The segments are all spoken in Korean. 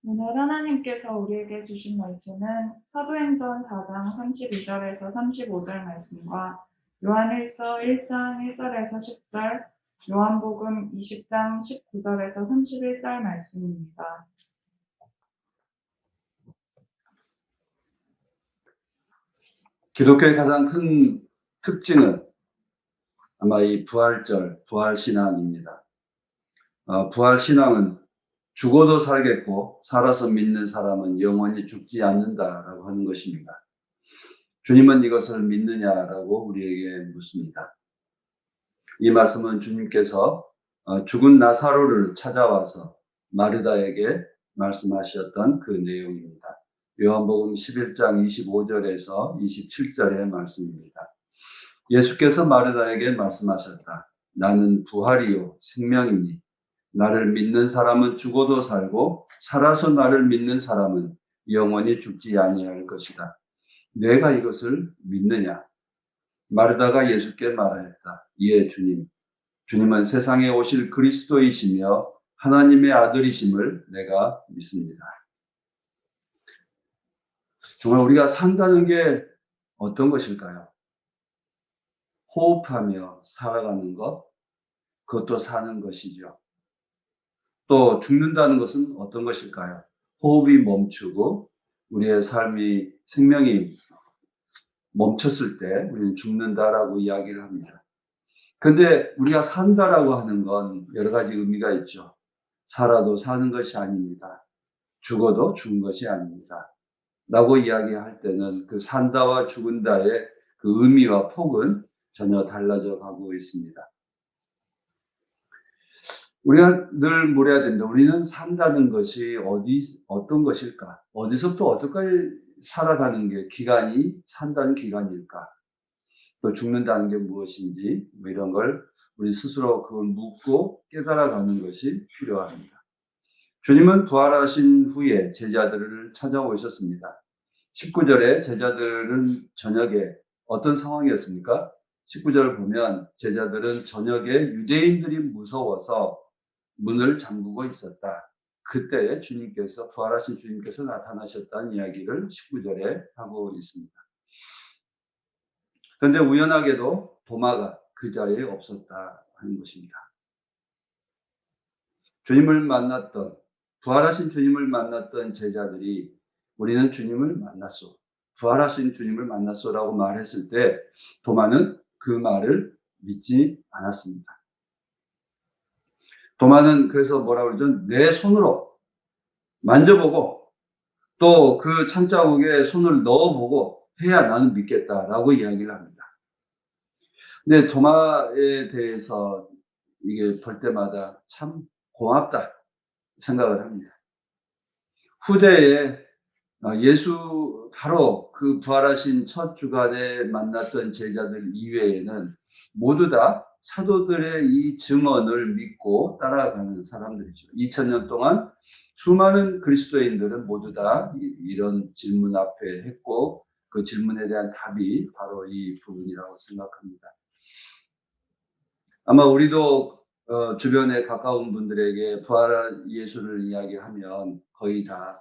오늘 하나님께서 우리에게 주신 말씀은 사도행전 4장 32절에서 35절 말씀과 요한일서 1장 1절에서 10절, 요한복음 20장 19절에서 31절 말씀입니다. 기독교의 가장 큰 특징은 아마 이 부활절, 부활신앙입니다. 부활신앙은 죽어도 살겠고 살아서 믿는 사람은 영원히 죽지 않는다라고 하는 것입니다. 주님은 이것을 믿느냐라고 우리에게 묻습니다. 이 말씀은 주님께서 죽은 나사로를 찾아와서 마르다에게 말씀하셨던 그 내용입니다. 요한복음 11장 25절에서 27절의 말씀입니다. 예수께서 마르다에게 말씀하셨다. 나는 부활이요 생명이니 나를 믿는 사람은 죽어도 살고 살아서 나를 믿는 사람은 영원히 죽지 아니할 것이다. 내가 이것을 믿느냐? 마르다가 예수께 말하였다. 예, 주님. 주님은 세상에 오실 그리스도이시며 하나님의 아들이심을 내가 믿습니다. 정말 우리가 산다는 게 어떤 것일까요? 호흡하며 살아가는 것, 그것도 사는 것이죠. 또 죽는다는 것은 어떤 것일까요? 호흡이 멈추고 우리의 삶이 생명이 멈췄을 때 우리는 죽는다라고 이야기를 합니다. 근데 우리가 산다라고 하는 건 여러 가지 의미가 있죠. 살아도 사는 것이 아닙니다. 죽어도 죽은 것이 아닙니다. 라고 이야기할 때는 그 산다와 죽은다의 그 의미와 폭은 전혀 달라져 가고 있습니다. 우리가 늘 물어야 됩니다. 우리는 산다는 것이 어떤 것일까? 어디서부터 어디까지 살아가는 게 기간이 산다는 기간일까? 또 죽는다는 게 무엇인지 뭐 이런 걸 우리 스스로 그걸 묻고 깨달아가는 것이 필요합니다. 주님은 부활하신 후에 제자들을 찾아오셨습니다. 19절에 제자들은 저녁에 어떤 상황이었습니까? 19절을 보면 제자들은 저녁에 유대인들이 무서워서 문을 잠그고 있었다. 그때 주님께서 부활하신 주님께서 나타나셨다는 이야기를 19절에 하고 있습니다. 그런데 우연하게도 도마가 그 자리에 없었다 하는 것입니다. 주님을 만났던 부활하신 주님을 만났던 제자들이 우리는 주님을 만났소. 부활하신 주님을 만났소라고 말했을 때 도마는 그 말을 믿지 않았습니다. 도마는 그래서 뭐라고 그러죠? 내 손으로 만져보고 또 그 창자국에 손을 넣어보고 해야 나는 믿겠다라고 이야기를 합니다. 근데 도마에 대해서 이게 볼 때마다 참 고맙다 생각을 합니다. 후대에 예수 바로 그 부활하신 첫 주간에 만났던 제자들 이외에는 모두 다 사도들의 이 증언을 믿고 따라가는 사람들이죠. 2000년 동안 수많은 그리스도인들은 모두 다 이런 질문 앞에 했고 그 질문에 대한 답이 바로 이 부분이라고 생각합니다. 아마 우리도 주변에 가까운 분들에게 부활한 예수를 이야기하면 거의 다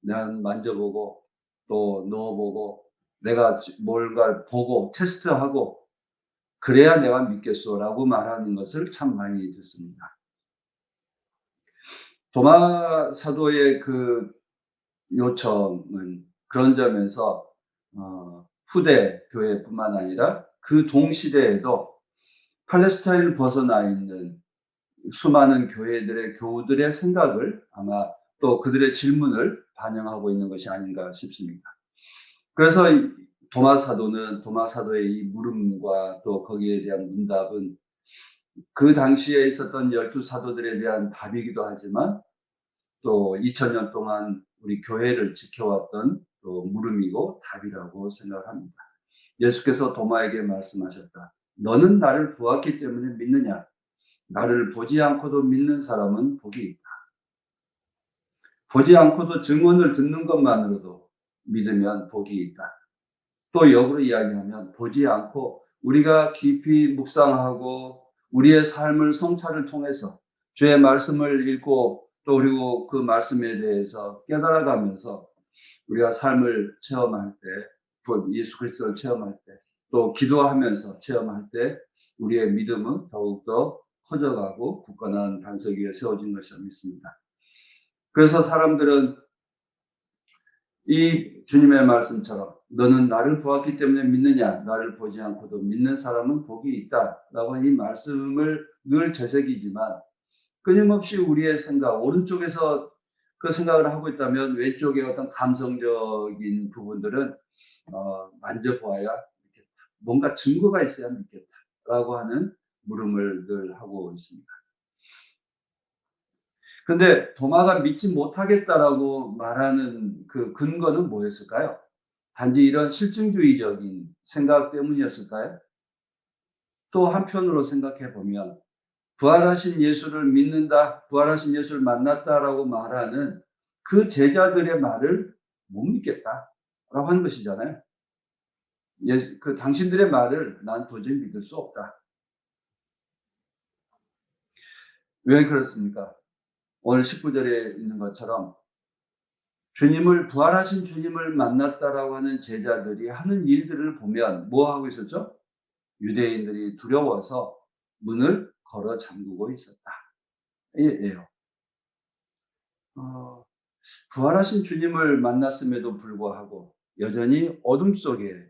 난 만져보고 또 넣어보고 내가 뭔가 보고 테스트하고 그래야 내가 믿겠소라고 말하는 것을 참 많이 듣습니다. 도마 사도의 그 요청은 그런 점에서 후대 교회뿐만 아니라 그 동시대에도 팔레스타인을 벗어나 있는 수많은 교회들의 교우들의 생각을 아마 또 그들의 질문을 반영하고 있는 것이 아닌가 싶습니다. 그래서 도마 사도의 이 물음과 또 거기에 대한 문답은 그 당시에 있었던 12사도들에 대한 답이기도 하지만 또 2000년 동안 우리 교회를 지켜왔던 또 물음이고 답이라고 생각을 합니다. 예수께서 도마에게 말씀하셨다. 너는 나를 보았기 때문에 믿느냐? 나를 보지 않고도 믿는 사람은 복이 있다. 보지 않고도 증언을 듣는 것만으로도 믿으면 복이 있다. 또 역으로 이야기하면 보지 않고 우리가 깊이 묵상하고 우리의 삶을 성찰을 통해서 주의 말씀을 읽고 또 그리고 그 말씀에 대해서 깨달아가면서 우리가 삶을 체험할 때, 예수 그리스도를 체험할 때, 또 기도하면서 체험할 때 우리의 믿음은 더욱더 커져가고 굳건한 반석 위에 세워진 것이라 믿습니다. 그래서 사람들은 이 주님의 말씀처럼 너는 나를 보았기 때문에 믿느냐, 나를 보지 않고도 믿는 사람은 복이 있다라고 이 말씀을 늘 되새기지만 끊임없이 우리의 생각, 오른쪽에서 그 생각을 하고 있다면 왼쪽의 어떤 감성적인 부분들은 만져보아야 믿겠다. 뭔가 증거가 있어야 믿겠다라고 하는 물음을 늘 하고 있습니다. 근데 도마가 믿지 못하겠다라고 말하는 그 근거는 뭐였을까요? 단지 이런 실증주의적인 생각 때문이었을까요? 또 한편으로 생각해 보면 부활하신 예수를 믿는다, 부활하신 예수를 만났다라고 말하는 그 제자들의 말을 못 믿겠다라고 하는 것이잖아요. 그 당신들의 말을 난 도저히 믿을 수 없다. 왜 그렇습니까? 오늘 19절에 있는 것처럼 부활하신 주님을 만났다라고 하는 제자들이 하는 일들을 보면 뭐 하고 있었죠? 유대인들이 두려워서 문을 걸어 잠그고 있었다. 예요. 부활하신 주님을 만났음에도 불구하고 여전히 어둠 속에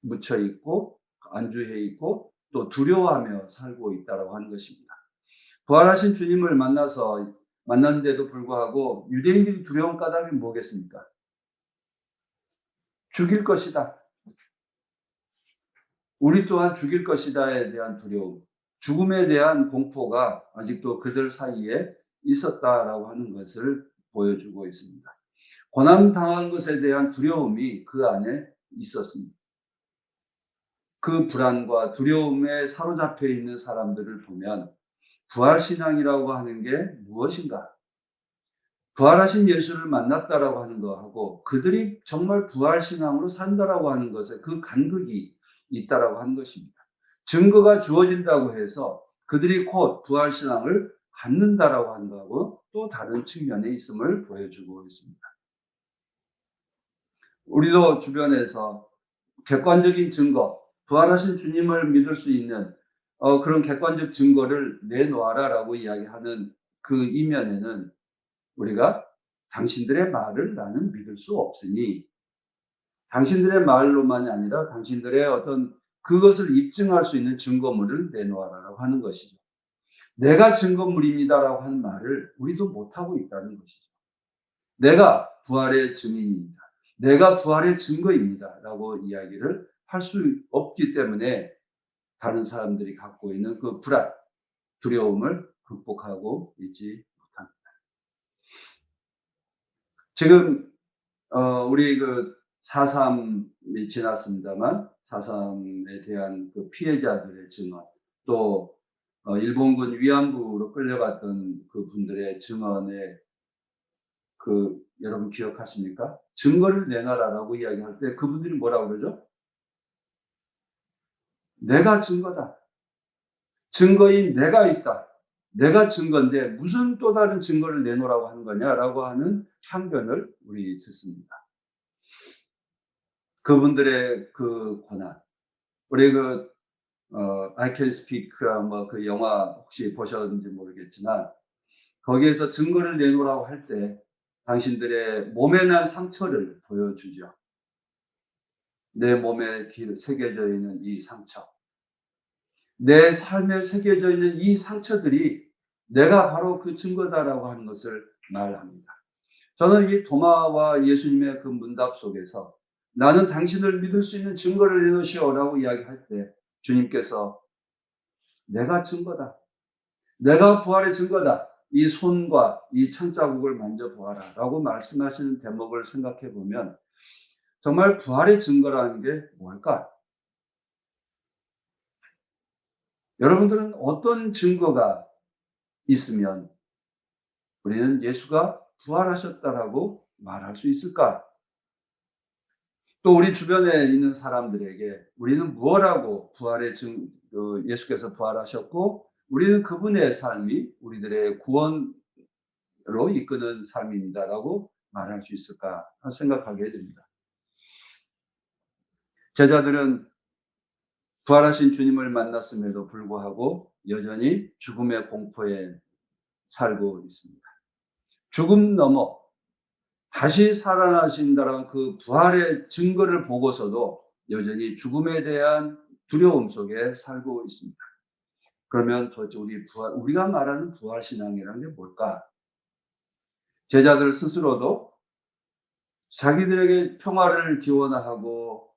묻혀 있고 안주해 있고 또 두려워하며 살고 있다라고 하는 것입니다. 부활하신 주님을 만났는데도 불구하고 유대인들이 두려운 까닭이 뭐겠습니까? 죽일 것이다. 우리 또한 죽일 것이다에 대한 두려움, 죽음에 대한 공포가 아직도 그들 사이에 있었다라고 하는 것을 보여주고 있습니다. 고난당한 것에 대한 두려움이 그 안에 있었습니다. 그 불안과 두려움에 사로잡혀 있는 사람들을 보면 부활신앙이라고 하는 게 무엇인가? 부활하신 예수를 만났다라고 하는 거하고 그들이 정말 부활신앙으로 산다라고 하는 것에 그 간극이 있다라고 하는 것입니다. 증거가 주어진다고 해서 그들이 곧 부활신앙을 갖는다라고 하는 거하고 또 다른 측면에 있음을 보여주고 있습니다. 우리도 주변에서 객관적인 증거, 부활하신 주님을 믿을 수 있는 그런 객관적 증거를 내놓아라라고 이야기하는 그 이면에는 우리가 당신들의 말을 나는 믿을 수 없으니 당신들의 말로만이 아니라 당신들의 어떤 그것을 입증할 수 있는 증거물을 내놓아라라고 하는 것이죠. 내가 증거물입니다라고 하는 말을 우리도 못하고 있다는 것이죠. 내가 부활의 증인입니다. 내가 부활의 증거입니다라고 이야기를 할 수 없기 때문에 다른 사람들이 갖고 있는 그 불안, 두려움을 극복하고 있지 못합니다. 지금 우리 그 4.3이 지났습니다만 4.3에 대한 그 피해자들의 증언, 또 일본군 위안부로 끌려갔던 그 분들의 증언에 여러분 기억하십니까? 증거를 내놔라라고 이야기할 때 그분들이 뭐라고 그러죠? 내가 증거다. 증거인 내가 있다. 내가 증거인데 무슨 또 다른 증거를 내놓으라고 하는 거냐라고 하는 참변을 우리 듣습니다. 그분들의 그 고난. 우리 I Can Speak라는 그 영화 혹시 보셨는지 모르겠지만 거기에서 증거를 내놓으라고 할 때 당신들의 몸에 난 상처를 보여주죠. 내 몸에 새겨져 있는 이 상처. 내 삶에 새겨져 있는 이 상처들이 내가 바로 그 증거다라고 하는 것을 말합니다. 저는 이 도마와 예수님의 그 문답 속에서 나는 당신을 믿을 수 있는 증거를 내놓으시오라고 이야기할 때 주님께서 내가 증거다. 내가 부활의 증거다. 이 손과 이 천자국을 만져보아라 라고 말씀하시는 대목을 생각해 보면 정말 부활의 증거라는 게 뭘까? 여러분들은 어떤 증거가 있으면 우리는 예수가 부활하셨다라고 말할 수 있을까? 또 우리 주변에 있는 사람들에게 우리는 무엇라고 예수께서 부활하셨고 우리는 그분의 삶이 우리들의 구원 이끄는 삶입니다라고 말할 수 있을까 생각하게 됩니다. 제자들은 부활하신 주님을 만났음에도 불구하고 여전히 죽음의 공포에 살고 있습니다. 죽음 넘어 다시 살아나신다는 그 부활의 증거를 보고서도 여전히 죽음에 대한 두려움 속에 살고 있습니다. 그러면 도대체 우리가 말하는 부활신앙이라는 게 뭘까? 제자들 스스로도 자기들에게 평화를 기원하고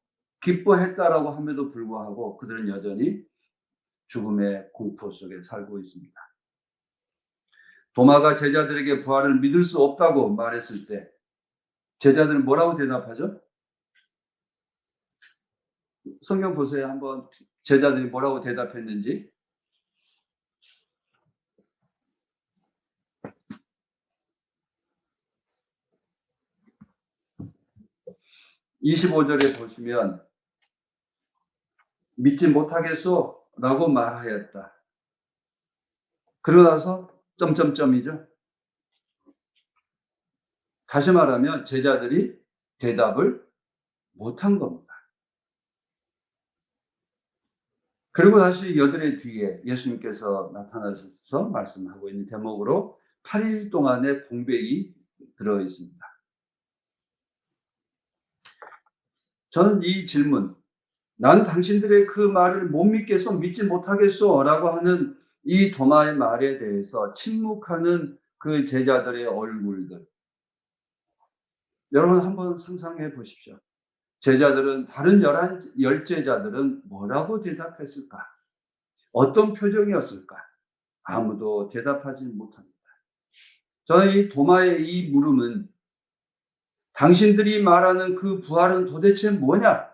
기뻐했다라고 함에도 불구하고 그들은 여전히 죽음의 공포 속에 살고 있습니다. 도마가 제자들에게 부활을 믿을 수 없다고 말했을 때 제자들은 뭐라고 대답하죠? 성경 보세요. 한번 제자들이 뭐라고 대답했는지. 25절에 보시면 믿지 못하겠소 라고 말하였다. 그러고 나서 점점점이죠. 다시 말하면 제자들이 대답을 못한 겁니다. 그리고 다시 여드레 뒤에 예수님께서 나타나셔서 말씀하고 있는 대목으로 8일 동안의 공백이 들어 있습니다. 저는 이 질문, 난 당신들의 그 말을 못 믿겠소, 믿지 못하겠소 라고 하는 이 도마의 말에 대해서 침묵하는 그 제자들의 얼굴들. 여러분 한번 상상해 보십시오. 제자들은, 다른 10제자들은 뭐라고 대답했을까? 어떤 표정이었을까? 아무도 대답하지 못합니다. 저는 이 도마의 이 물음은 당신들이 말하는 그 부활은 도대체 뭐냐?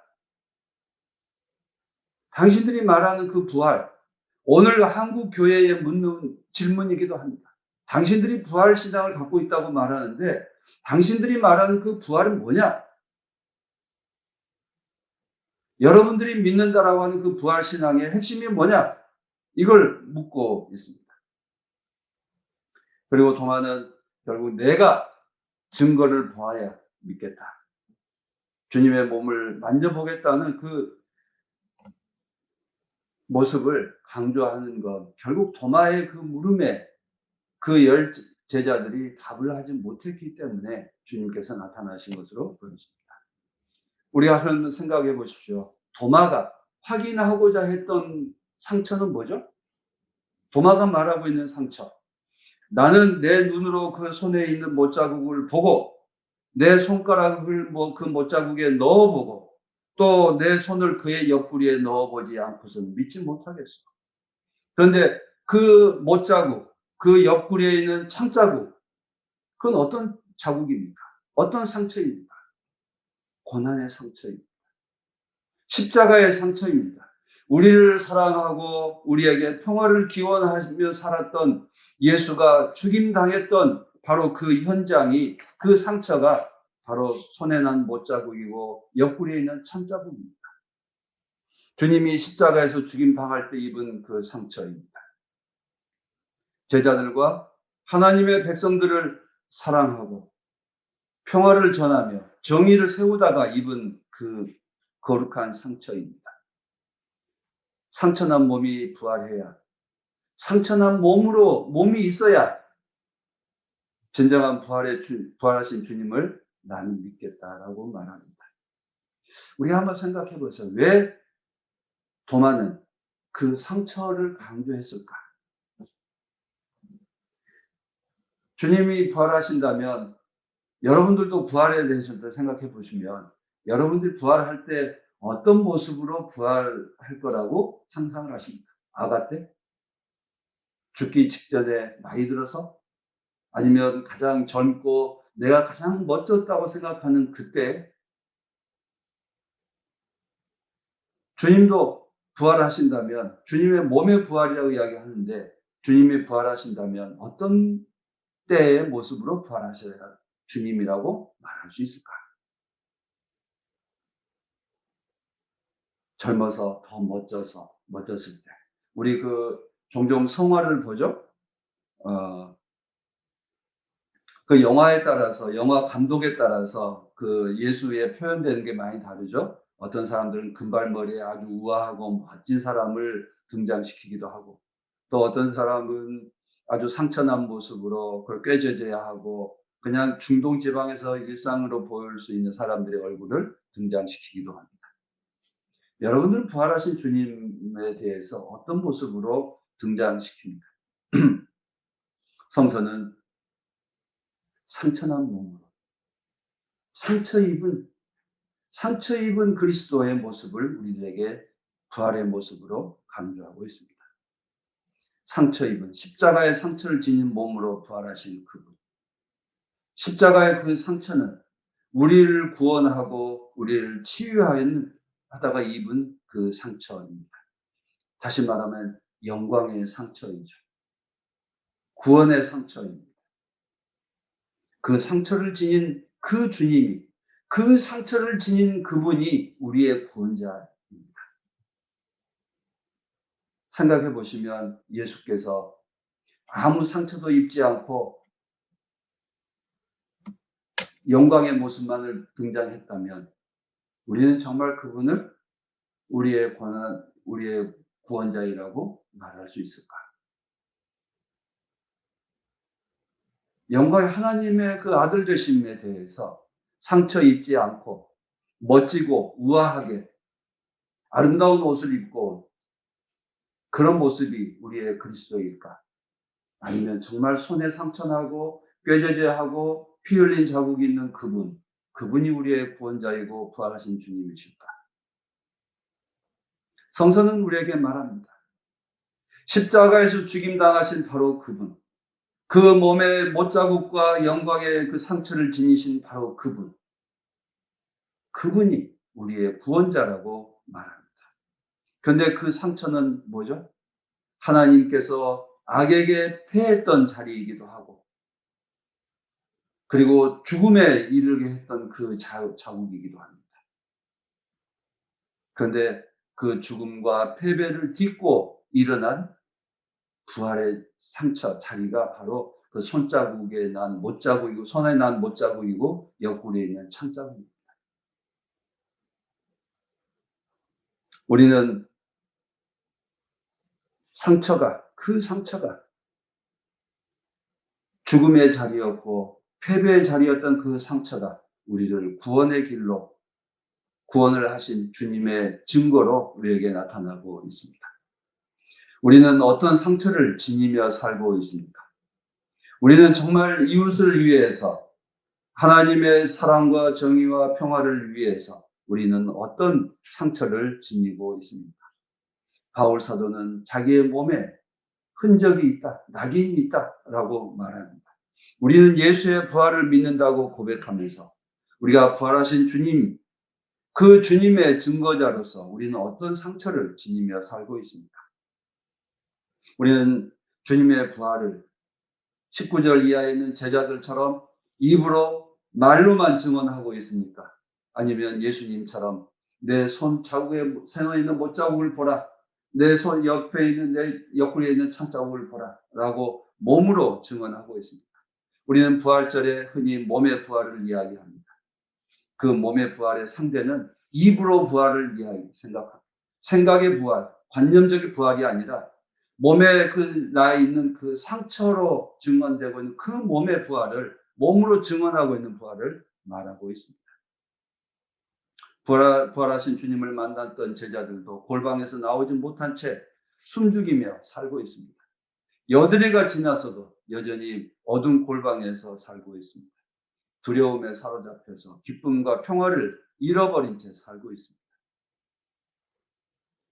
당신들이 말하는 그 부활, 오늘 한국 교회에 묻는 질문이기도 합니다. 당신들이 부활 신앙을 갖고 있다고 말하는데 당신들이 말하는 그 부활은 뭐냐? 여러분들이 믿는다라고 하는 그 부활 신앙의 핵심이 뭐냐? 이걸 묻고 있습니다. 그리고 도마는 결국 내가 증거를 보아야 믿겠다. 주님의 몸을 만져보겠다는 그 모습을 강조하는 것, 결국 도마의 그 물음에 그 10제자들이 답을 하지 못했기 때문에 주님께서 나타나신 것으로 보여집니다. 우리가 그러면 생각해 보십시오. 도마가 확인하고자 했던 상처는 뭐죠? 도마가 말하고 있는 상처. 나는 내 눈으로 그 손에 있는 못자국을 보고 내 손가락을 그 못자국에 넣어보고 또 내 손을 그의 옆구리에 넣어보지 않고서는 믿지 못하겠어. 그런데 그 못자국, 그 옆구리에 있는 창자국, 그건 어떤 자국입니까? 어떤 상처입니까? 고난의 상처입니다. 십자가의 상처입니다. 우리를 사랑하고 우리에게 평화를 기원하며 살았던 예수가 죽임당했던 바로 그 현장이, 그 상처가 바로 손에 난 못자국이고 옆구리에 있는 창자국입니다. 주님이 십자가에서 죽임당할 때 입은 그 상처입니다. 제자들과 하나님의 백성들을 사랑하고 평화를 전하며 정의를 세우다가 입은 그 거룩한 상처입니다. 상처난 몸이 부활해야, 상처난 몸이 있어야 진정한 부활하신 주님을 나는 믿겠다라고 말합니다. 우리 한번 생각해 보세요. 왜 도마는 그 상처를 강조했을까? 주님이 부활하신다면 여러분들도 부활에 대해서 생각해 보시면 여러분들이 부활할 때 어떤 모습으로 부활할 거라고 상상을 하십니까? 아가 때? 죽기 직전에 나이 들어서? 아니면 가장 젊고 내가 가장 멋졌다고 생각하는 그때? 주님도 부활하신다면, 주님의 몸의 부활이라고 이야기하는데 주님이 부활하신다면 어떤 때의 모습으로 부활하셔야 주님이라고 말할 수 있을까? 젊어서 더 멋졌을 때. 우리 종종 성화를 보죠? 그 영화에 따라서, 영화 감독에 따라서 그 예수의 표현되는 게 많이 다르죠. 어떤 사람들은 금발머리에 아주 우아하고 멋진 사람을 등장시키기도 하고, 또 어떤 사람은 아주 상처난 모습으로 그걸 꾀죄죄야 하고 그냥 중동 지방에서 일상으로 보일 수 있는 사람들의 얼굴을 등장시키기도 합니다. 여러분들은 부활하신 주님에 대해서 어떤 모습으로 등장시킵니까? 성서는 상처난 몸으로, 상처 입은 그리스도의 모습을 우리들에게 부활의 모습으로 강조하고 있습니다. 상처 입은, 십자가의 상처를 지닌 몸으로 부활하신 그분. 십자가의 그 상처는 우리를 구원하고 우리를 치유하다가 입은 그 상처입니다. 다시 말하면 영광의 상처이죠. 구원의 상처입니다. 그 상처를 지닌 그 주님이, 그 상처를 지닌 그분이 우리의 구원자입니다. 생각해 보시면 예수께서 아무 상처도 입지 않고 영광의 모습만을 등장했다면 우리는 정말 그분을 우리의 구원자이라고 말할 수 있을까? 영광의 하나님의 그 아들 되심에 대해서 상처 입지 않고 멋지고 우아하게 아름다운 옷을 입고 그런 모습이 우리의 그리스도일까? 아니면 정말 손에 상처나고 꾀죄죄하고 피 흘린 자국이 있는 그분이 우리의 구원자이고 부활하신 주님이실까? 성서는 우리에게 말합니다. 십자가에서 죽임당하신 바로 그분, 그 몸의 못자국과 영광의 그 상처를 지니신 바로 그분이 우리의 구원자라고 말합니다. 그런데 그 상처는 뭐죠? 하나님께서 악에게 패했던 자리이기도 하고, 그리고 죽음에 이르게 했던 그 자국이기도 합니다. 그런데 그 죽음과 패배를 딛고 일어난 부활의 상처 자리가 바로 그 손자국에 난 못자국이고, 손에 난 못자국이고 옆구리에 있는 창자국입니다. 우리는 그 상처가 죽음의 자리였고 패배의 자리였던 그 상처가 우리를 구원의 길로, 구원을 하신 주님의 증거로 우리에게 나타나고 있습니다. 우리는 어떤 상처를 지니며 살고 있습니까? 우리는 정말 이웃을 위해서, 하나님의 사랑과 정의와 평화를 위해서 우리는 어떤 상처를 지니고 있습니까? 바울 사도는 자기의 몸에 흔적이 있다, 낙인이 있다라고 말합니다. 우리는 예수의 부활을 믿는다고 고백하면서 우리가 부활하신 주님, 그 주님의 증거자로서 우리는 어떤 상처를 지니며 살고 있습니까? 우리는 주님의 부활을 19절 이하에 있는 제자들처럼 입으로 말로만 증언하고 있습니까? 아니면 예수님처럼 내 손 자국에 새어 있는 못자국을 보라, 내 손 옆에 있는 내 옆구리에 있는 창자국을 보라 라고 몸으로 증언하고 있습니다. 우리는 부활절에 흔히 몸의 부활을 이야기합니다. 그 몸의 부활의 상대는 입으로 부활을 생각합니다. 생각의 부활, 관념적인 부활이 아니라 몸에 나 있는 그 상처로 증언되고 있는 그 몸의 부활을, 몸으로 증언하고 있는 부활을 말하고 있습니다. 부활하신 주님을 만났던 제자들도 골방에서 나오지 못한 채 숨죽이며 살고 있습니다. 여드레가 지나서도 여전히 어두운 골방에서 살고 있습니다. 두려움에 사로잡혀서 기쁨과 평화를 잃어버린 채 살고 있습니다.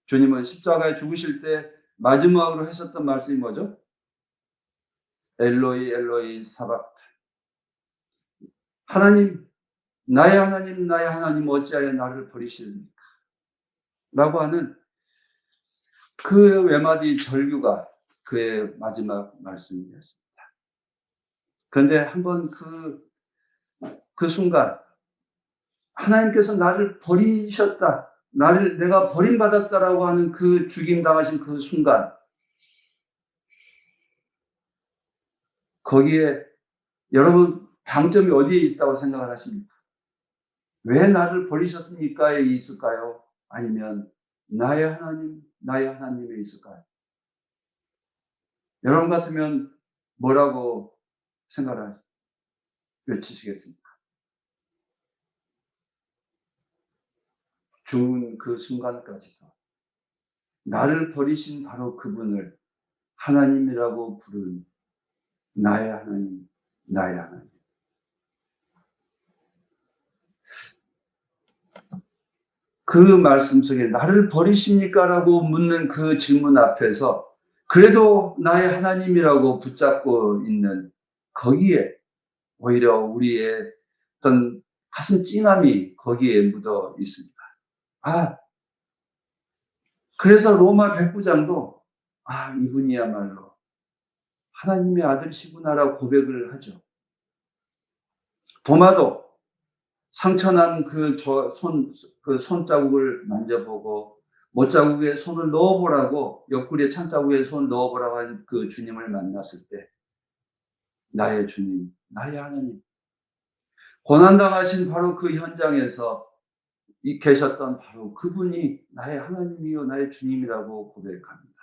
주님은 십자가에 죽으실 때 마지막으로 하셨던 말씀이 뭐죠? 엘로이 엘로이 사박타, 하나님, 나의 하나님 어찌하여 나를 버리시는가? 라고 하는 그 외마디 절규가 그의 마지막 말씀이었습니다. 그런데 한번 그 순간 하나님께서 나를 버리셨다, 내가 버림받았다라고 하는 그 죽임당하신 그 순간, 거기에 여러분 방점이 어디에 있다고 생각을 하십니까? 왜 나를 버리셨습니까에 있을까요? 아니면 나의 하나님에 있을까요? 여러분 같으면 뭐라고 생각을 외치시겠습니까? 죽은 그 순간까지도 나를 버리신 바로 그분을 하나님이라고 부르는 나의 하나님, 나의 하나님. 그 말씀 속에 나를 버리십니까? 라고 묻는 그 질문 앞에서 그래도 나의 하나님이라고 붙잡고 있는 거기에 오히려 우리의 어떤 가슴 찡함이 거기에 묻어 있습니다. 그래서 로마 백부장도 이분이야말로 하나님의 아들이시구나라고 고백을 하죠. 도마도 상처난 그 손자국을 만져보고 못자국에 손을 넣어보라고 옆구리에 찬자국에 손을 넣어보라고 한 그 주님을 만났을 때 나의 주님, 나의 하나님, 고난당하신 바로 그 현장에서 계셨던 바로 그분이 나의 하나님이요 나의 주님이라고 고백합니다.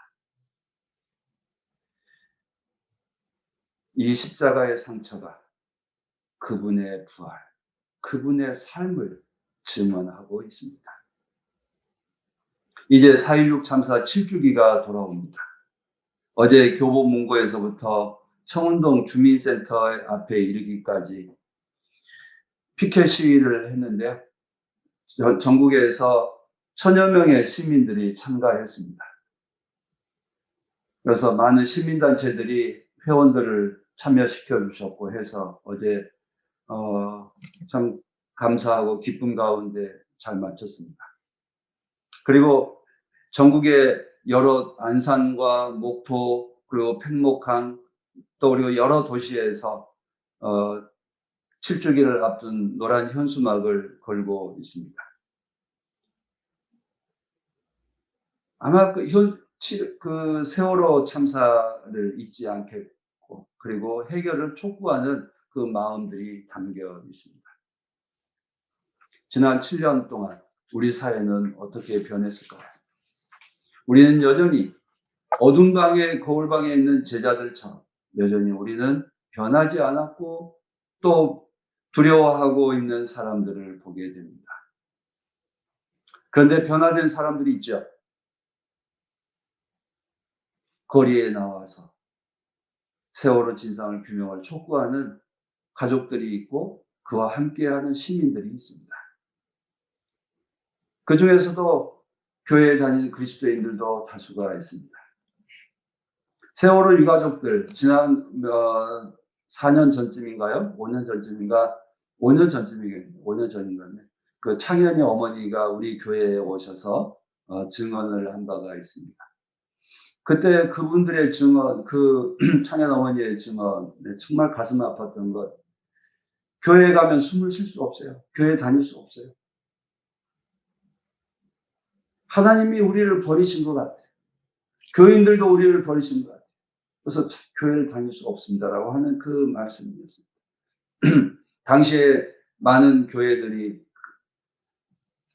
이 십자가의 상처가 그분의 부활, 그분의 삶을 증언하고 있습니다. 이제 4.16 참사 7주기가 돌아옵니다. 어제 교보문고에서부터 청운동 주민센터 앞에 이르기까지 피켓 시위를 했는데요. 전국에서 1000여 명의 시민들이 참가했습니다. 그래서 많은 시민단체들이 회원들을 참여시켜 주셨고 해서 어제 참 감사하고 기쁨 가운데 잘 마쳤습니다. 그리고 전국의 여러 안산과 목포 그리고 팽목항 또 그리고 여러 도시에서 7주기를 앞둔 노란 현수막을 걸고 있습니다. 아마 그 세월호 참사를 잊지 않겠고 그리고 해결을 촉구하는 그 마음들이 담겨 있습니다. 지난 7년 동안 우리 사회는 어떻게 변했을까요? 우리는 여전히 어둠 방에 거울 방에 있는 제자들처럼 여전히 우리는 변하지 않았고 또 두려워하고 있는 사람들을 보게 됩니다. 그런데 변화된 사람들이 있죠. 거리에 나와서 세월호 진상을 규명을 촉구하는 가족들이 있고 그와 함께하는 시민들이 있습니다. 그 중에서도 교회에 다니는 그리스도인들도 다수가 있습니다. 세월호 유가족들 지난 4년 전쯤인가요? 5년 전쯤인가? 5년 전인가요? 그 창현이 어머니가 우리 교회에 오셔서 증언을 한 바가 있습니다. 그때 그분들의 증언, 그 창현 어머니의 증언, 정말 가슴 아팠던 것. 교회에 가면 숨을 쉴 수 없어요. 교회 다닐 수 없어요. 하나님이 우리를 버리신 것 같아요. 교인들도 우리를 버리신 것 같아요. 그래서 교회를 다닐 수 없습니다라고 하는 그 말씀이었습니다. 당시에 많은 교회들이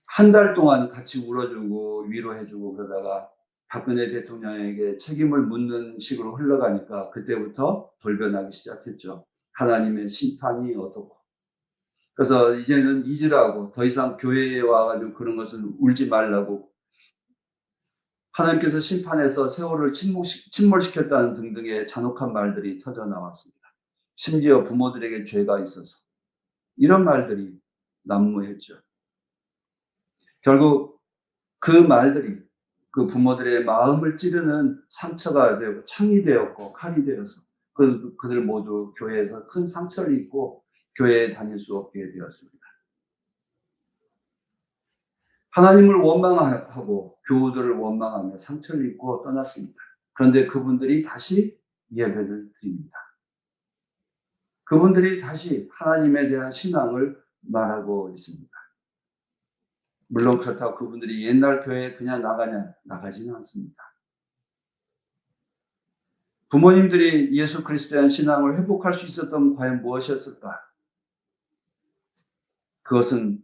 한 달 동안 같이 울어주고 위로해주고 그러다가 박근혜 대통령에게 책임을 묻는 식으로 흘러가니까 그때부터 돌변하기 시작했죠. 하나님의 심판이 어떻고. 그래서 이제는 잊으라고 더 이상 교회에 와가지고 그런 것을 울지 말라고 하나님께서 심판해서 세월을 침몰시켰다는 등등의 잔혹한 말들이 터져 나왔습니다. 심지어 부모들에게 죄가 있어서 이런 말들이 난무했죠. 결국 그 말들이 그 부모들의 마음을 찌르는 상처가 되고 창이 되었고 칼이 되어서 그들 모두 교회에서 큰 상처를 입고 교회에 다닐 수 없게 되었습니다. 하나님을 원망하고 교우들을 원망하며 상처를 입고 떠났습니다. 그런데 그분들이 다시 예배를 드립니다. 그분들이 다시 하나님에 대한 신앙을 말하고 있습니다. 물론 그렇다고 그분들이 옛날 교회에 그냥 나가지는 않습니다. 부모님들이 예수 그리스도에 대한 신앙을 회복할 수 있었던 과연 무엇이었을까? 그것은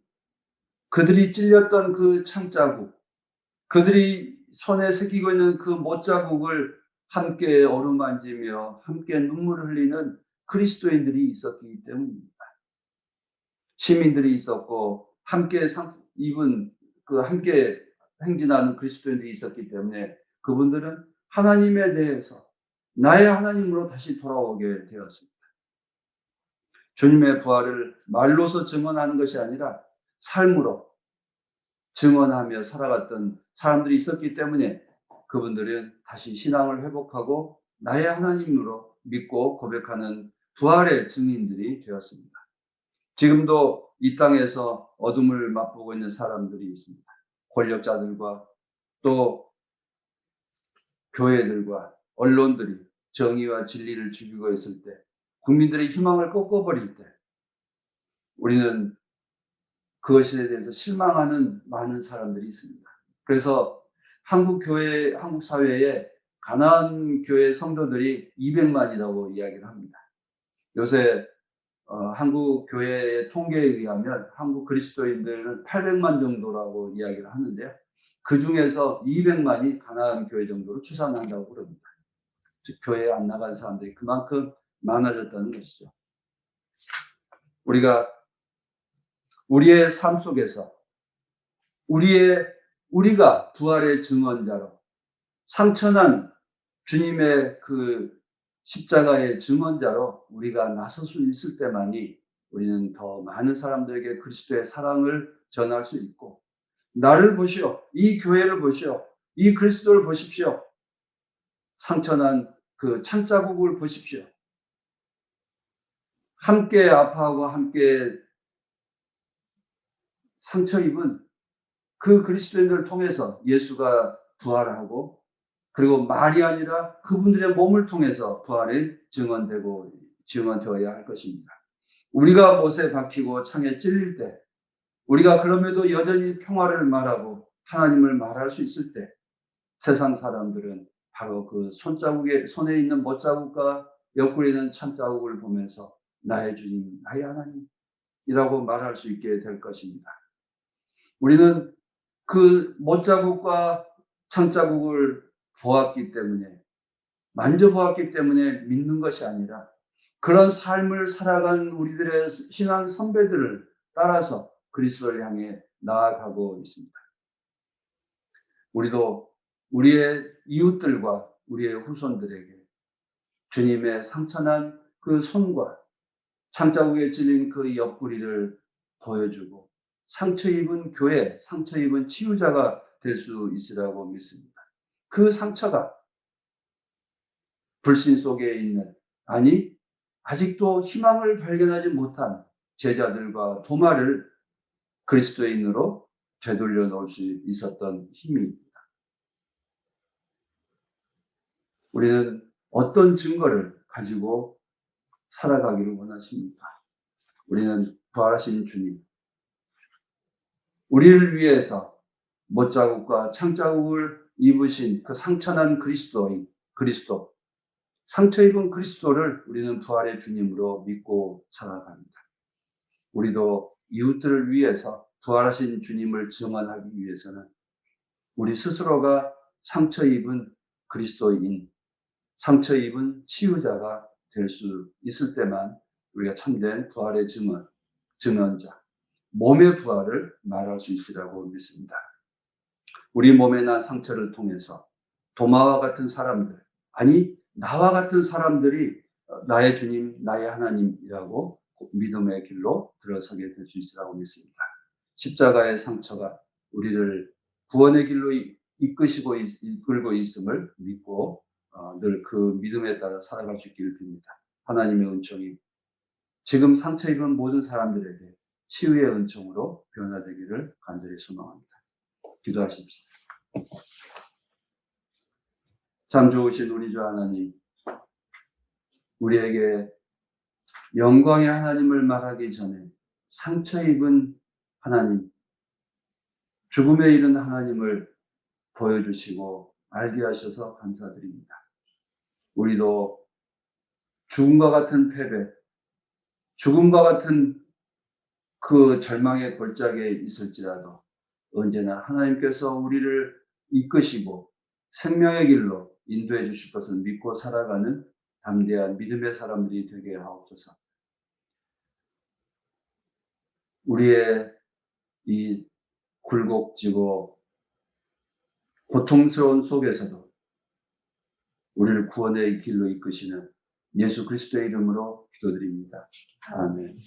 그들이 찔렸던 그 창자국, 그들이 손에 새기고 있는 그 못자국을 함께 어루만지며 함께 눈물을 흘리는 그리스도인들이 있었기 때문입니다. 시민들이 있었고 함께 입은 함께 행진하는 그리스도인들이 있었기 때문에 그분들은 하나님에 대해서 나의 하나님으로 다시 돌아오게 되었습니다. 주님의 부활을 말로서 증언하는 것이 아니라 삶으로 증언하며 살아갔던 사람들이 있었기 때문에 그분들은 다시 신앙을 회복하고 나의 하나님으로 믿고 고백하는 부활의 증인들이 되었습니다. 지금도 이 땅에서 어둠을 맛보고 있는 사람들이 있습니다. 권력자들과 또 교회들과 언론들이 정의와 진리를 죽이고 있을 때, 국민들의 희망을 꺾어버릴 때 우리는 그것에 대해서 실망하는 많은 사람들이 있습니다. 그래서 한국 사회에 가나안 교회 성도들이 200만이라고 이야기를 합니다. 요새 한국 교회의 통계에 의하면 한국 그리스도인들은 800만 정도라고 이야기를 하는데요. 그 중에서 200만이 가나안 교회 정도로 추산한다고 그럽니다. 즉 교회에 안 나간 사람들이 그만큼 많아졌다는 것이죠. 우리의 삶 속에서 우리가 부활의 증언자로 상처난 주님의 그 십자가의 증언자로 우리가 나설 수 있을 때만이 우리는 더 많은 사람들에게 그리스도의 사랑을 전할 수 있고, 나를 보시오, 이 교회를 보시오, 이 그리스도를 보십시오, 상처난 그 창자국을 보십시오, 함께 아파하고 함께 상처 입은 그 그리스도인들을 통해서 예수가 부활하고, 그리고 말이 아니라 그분들의 몸을 통해서 부활이 증언되어야 할 것입니다. 우리가 못에 박히고 창에 찔릴 때, 우리가 그럼에도 여전히 평화를 말하고 하나님을 말할 수 있을 때, 세상 사람들은 바로 그 손에 있는 못자국과 옆구리에 있는 창자국을 보면서 나의 주님, 나의 하나님이라고 말할 수 있게 될 것입니다. 우리는 그 못자국과 창자국을 보았기 때문에, 만져보았기 때문에 믿는 것이 아니라 그런 삶을 살아간 우리들의 신앙 선배들을 따라서 그리스도를 향해 나아가고 있습니다. 우리도 우리의 이웃들과 우리의 후손들에게 주님의 상처난 그 손과 창자국에 찔린 그 옆구리를 보여주고 상처 입은 교회, 상처 입은 치유자가 될 수 있으라고 믿습니다. 그 상처가 불신 속에 있는, 아직도 희망을 발견하지 못한 제자들과 도마를 그리스도인으로 되돌려 놓을 수 있었던 힘입니다. 우리는 어떤 증거를 가지고 살아가기를 원하십니까? 우리는 부활하신 주님, 우리를 위해서 못자국과 창자국을 입으신 그 상처난 그리스도, 상처 입은 그리스도를 우리는 부활의 주님으로 믿고 살아갑니다. 우리도 이웃들을 위해서 부활하신 주님을 증언하기 위해서는 우리 스스로가 상처 입은 그리스도인, 상처 입은 치유자가 될 수 있을 때만 우리가 참된 부활의 증언자, 몸의 부활을 말할 수 있으라고 믿습니다. 우리 몸에 난 상처를 통해서 도마와 같은 사람들, 나와 같은 사람들이 나의 주님, 나의 하나님이라고 믿음의 길로 들어서게 될 수 있으라고 믿습니다. 십자가의 상처가 우리를 구원의 길로 이끌고 있음을 믿고 늘 그 믿음에 따라 살아갈 수 있기를 빕니다. 하나님의 은총이 지금 상처 입은 모든 사람들에게 치유의 은총으로 변화되기를 간절히 소망합니다. 기도하십시오. 참 좋으신 우리 주 하나님, 우리에게 영광의 하나님을 말하기 전에 상처 입은 하나님, 죽음에 이른 하나님을 보여주시고 알게 하셔서 감사드립니다. 우리도 죽음과 같은 패배, 죽음과 같은 그 절망의 골짜기에 있을지라도 언제나 하나님께서 우리를 이끄시고 생명의 길로 인도해 주실 것을 믿고 살아가는 담대한 믿음의 사람들이 되게 하옵소서. 우리의 이 굴곡지고 고통스러운 속에서도 우리를 구원의 길로 이끄시는 예수 그리스도의 이름으로 기도드립니다. 아멘.